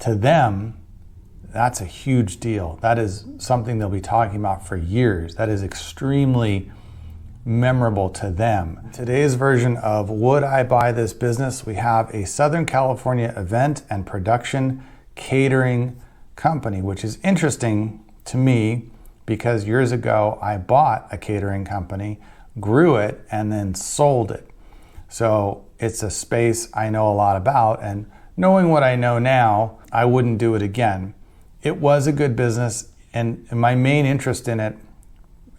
to them, that's a huge deal. That is something they'll be talking about for years. That is extremely memorable to them. Today's version of Would I Buy This Business? We have a Southern California event and production catering company, which is interesting to me because years ago I bought a catering company, grew it, and then sold it. So it's a space I know a lot about, and knowing what I know now, I wouldn't do it again. It was a good business, and my main interest in it,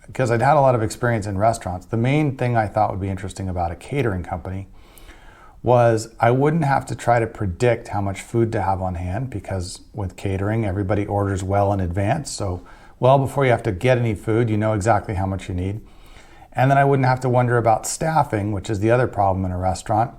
because I'd had a lot of experience in restaurants, the main thing I thought would be interesting about a catering company was I wouldn't have to try to predict how much food to have on hand, because with catering, everybody orders well in advance. So well before you have to get any food, you know exactly how much you need. And then I wouldn't have to wonder about staffing, which is the other problem in a restaurant.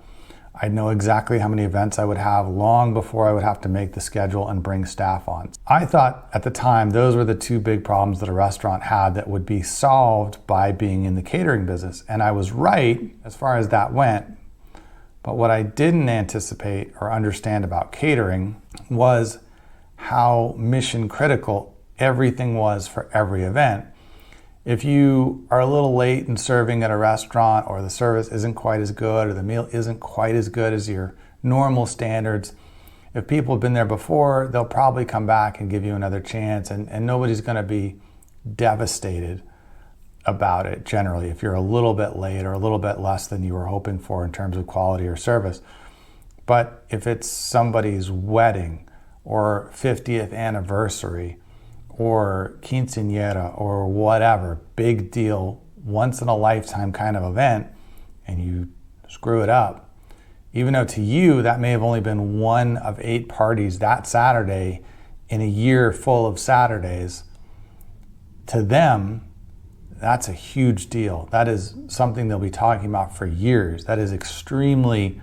I'd know exactly how many events I would have long before I would have to make the schedule and bring staff on. I thought at the time those were the two big problems that a restaurant had that would be solved by being in the catering business. And I was right as far as that went. But what I didn't anticipate or understand about catering was how mission critical everything was for every event. If you are a little late in serving at a restaurant, or the service isn't quite as good, or the meal isn't quite as good as your normal standards, if people have been there before, they'll probably come back and give you another chance, and nobody's going to be devastated about it generally if you're a little bit late or a little bit less than you were hoping for in terms of quality or service. But if it's somebody's wedding or 50th anniversary or quinceañera or whatever, big deal, once in a lifetime kind of event, and you screw it up, even though to you that may have only been one of 8 parties that Saturday in a year full of Saturdays, to them, that's a huge deal. That is something they'll be talking about for years. That is extremely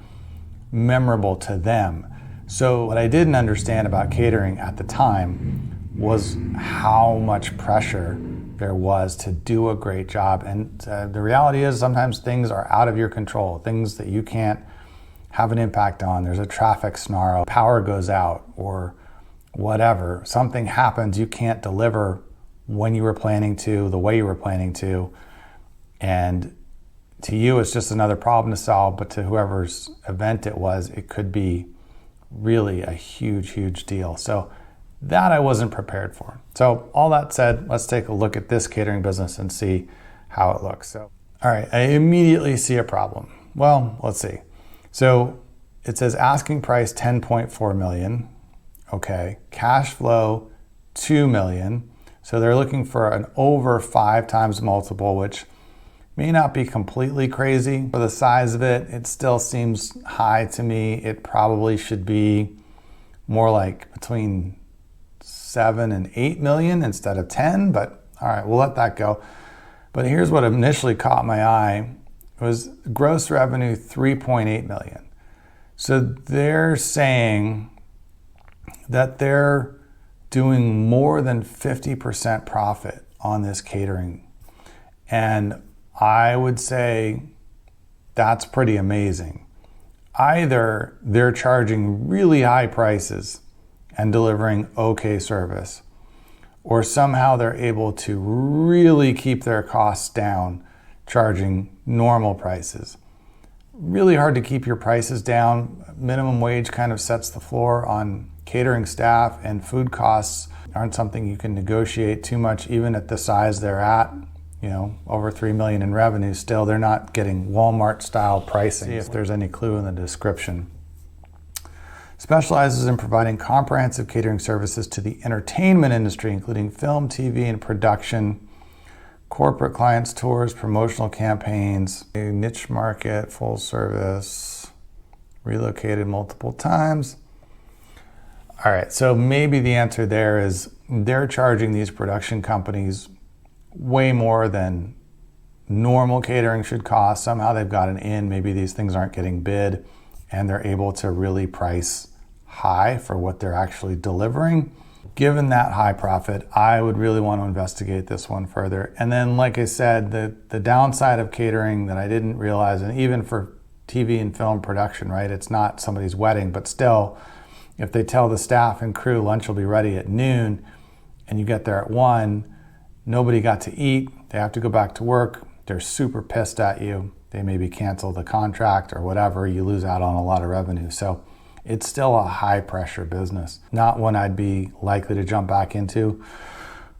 memorable to them. So what I didn't understand about catering at the time was how much pressure there was to do a great job. And the reality is sometimes things are out of your control, things that you can't have an impact on. There's a traffic snarl, power goes out, or whatever. Something happens, you can't deliver when you were planning to, the way you were planning to. And to you, it's just another problem to solve, but to whoever's event it was, it could be really a huge, huge deal. So that I wasn't prepared for. So all that said, let's take a look at this catering business and see how it looks. So, all right, I immediately see a problem. Well, let's see. So it says asking price 10.4 million. Okay, cash flow 2 million. So they're looking for an over 5 times multiple, which may not be completely crazy. For the size of it, it still seems high to me. It probably should be more like between 7 and 8 million instead of 10, but all right, we'll let that go. But here's what initially caught my eye. It was gross revenue 3.8 million. So they're saying that they're doing more than 50% profit on this catering. And I would say that's pretty amazing. Either they're charging really high prices and delivering okay service, or somehow they're able to really keep their costs down, charging normal prices. Really hard to keep your prices down. Minimum wage kind of sets the floor on catering staff, and food costs aren't something you can negotiate too much, even at the size they're at. You know, over 3 million in revenue, still they're not getting Walmart style pricing. See if there's any clue in the description. Specializes in providing comprehensive catering services to the entertainment industry, including film, TV, and production, corporate clients, tours, promotional campaigns, a niche market, full service, relocated multiple times. All right, so maybe the answer there is they're charging these production companies way more than normal catering should cost. Somehow they've got an in, maybe these things aren't getting bid, and they're able to really price high for what they're actually delivering. Given that high profit, I would really want to investigate this one further. And then, like I said, the downside of catering that I didn't realize, and even for TV and film production, right? It's not somebody's wedding, but still, If they tell the staff and crew lunch will be ready at noon and you get there at 1, nobody got to eat, they have to go back to work, they're super pissed at you, they maybe cancel the contract or whatever, you lose out on a lot of revenue. So it's still a high pressure business. Not one I'd be likely to jump back into.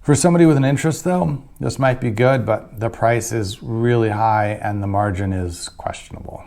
For somebody with an interest though, this might be good, but the price is really high and the margin is questionable.